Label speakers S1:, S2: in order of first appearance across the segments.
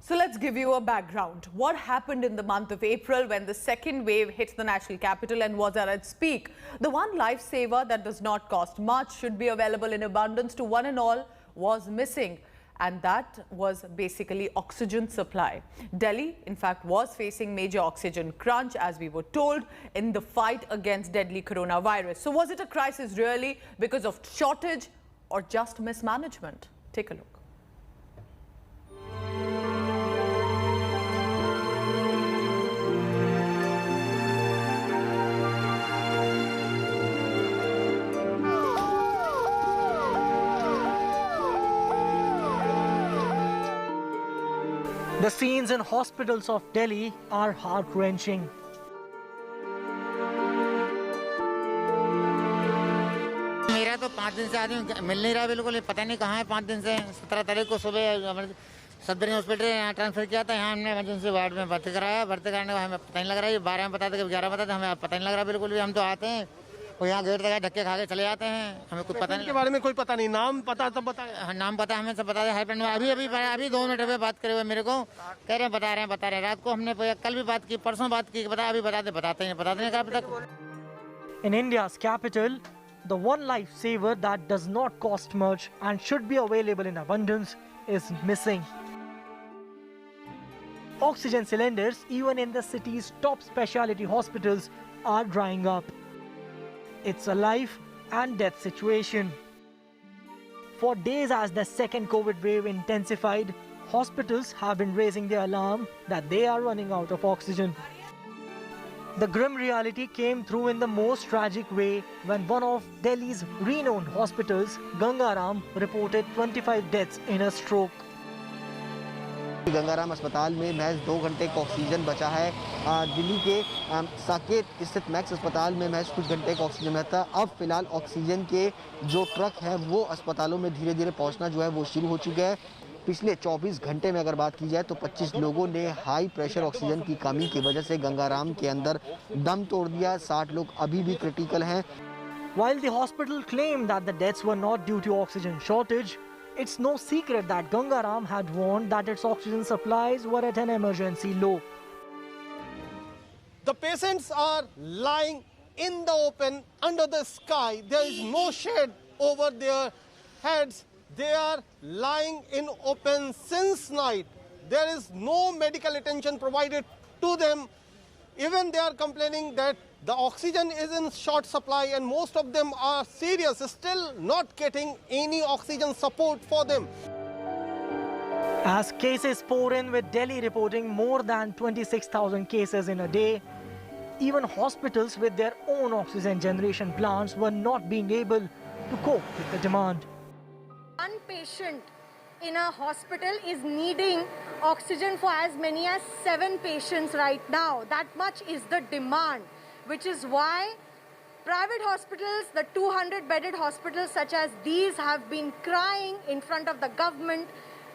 S1: So let's give you a background. What happened in the month of April when the second wave hit the national capital and was at its peak? The one lifesaver that does not cost much, should be available in abundance to one and all, was missing. And that was basically oxygen supply. Delhi, in fact, was facing major oxygen crunch, as we were told, in the fight against deadly coronavirus. So was it a crisis really because of shortage or just mismanagement? Take a look.
S2: The scenes in hospitals of Delhi are heart-wrenching.
S3: मेरा तो 5 दिन से आदमी मिल नहीं रहा, बिल्कुल पता नहीं कहाँ है। 5 दिन से 17 तारीख को सुबह सदर हॉस्पिटल यहाँ ट्रांसफर किया था। यहाँ हमने इमरजेंसी वार्ड में भर्ती कराया। भर्ती कराने का हमें पता नहीं लग रहा है। 12 में बताते 11 बताते, हमें पता नहीं लग रहा बिल्कुल भी। हम तो आते हैं और यहाँ गेट लगा धक्के खा के चले जाते हैं। हमें कुछ पता नहीं
S4: के बारे में कोई पता नहीं। नाम पता तब बताया?
S3: नाम पता हमें सब बता दें। अभी 2 मिनट में बात करे हुए मेरे को कह रहे हैं बता रहे हैं। रात को हमने कल भी बात की, परसों बात की, अभी बताते हैं कब तक।
S2: In India's capital, the one lifesaver that does not cost much and should be available in abundance is missing. Oxygen cylinders, even in the city's top specialty hospitals, are drying up. It's a life and death situation. For days as the second COVID wave intensified, hospitals have been raising the alarm that they are running out of oxygen. The grim reality came through in the most tragic way when one of Delhi's renowned hospitals, Gangaram, reported 25 deaths in a stroke.
S5: Gangaram अस्पताल में महज 2 घंटे का oxygen बचा है। दिल्ली के साकेत स्थित max अस्पताल में महज कुछ घंटे का ऑक्सीजन रहता। अब फिलहाल ऑक्सीजन के जो ट्रक हैं वो अस्पतालों में धीरे धीरे पहुंचना जो है वो शुरू हो चुका है। पिछले 24 घंटे में अगर बात की जाए तो 25 लोगों ने हाई प्रेशर ऑक्सीजन की कमी की वजह से गंगाराम के अंदर दम तोड़ दिया। 60 लोग अभी भी क्रिटिकल हैं।
S2: While the hospital claimed that the deaths were not due to oxygen shortage, it's no secret that Gangaram had warned that its oxygen supplies were at an emergency low.
S4: The patients are lying in the open under the sky. There is no shade over their heads. They are lying in open since night. There is no medical attention provided to them. Even they are complaining that the oxygen is in short supply and most of them are serious, still not getting any oxygen support for them.
S2: As cases pour in, with Delhi reporting more than 26,000 cases in a day, even hospitals with their own oxygen generation plants were not being able to cope with the demand.
S6: One patient in a hospital is needing oxygen for as many as 7 patients right now. That much is the demand, which is why private hospitals, the 200-bedded hospitals such as these, have been crying in front of the government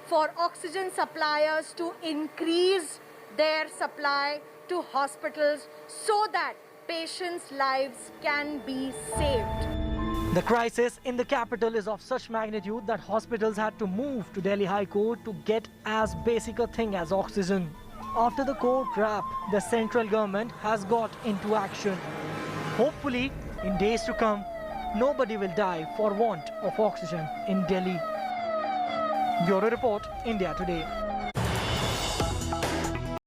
S6: for oxygen suppliers to increase their supply to hospitals so that patients' lives can be saved.
S2: The crisis in the capital is of such magnitude that hospitals had to move to Delhi High Court to get as basic a thing as oxygen. After the court rap, the central government has got into action. Hopefully, in days to come, nobody will die for want of oxygen in Delhi. Bureau Report, India Today.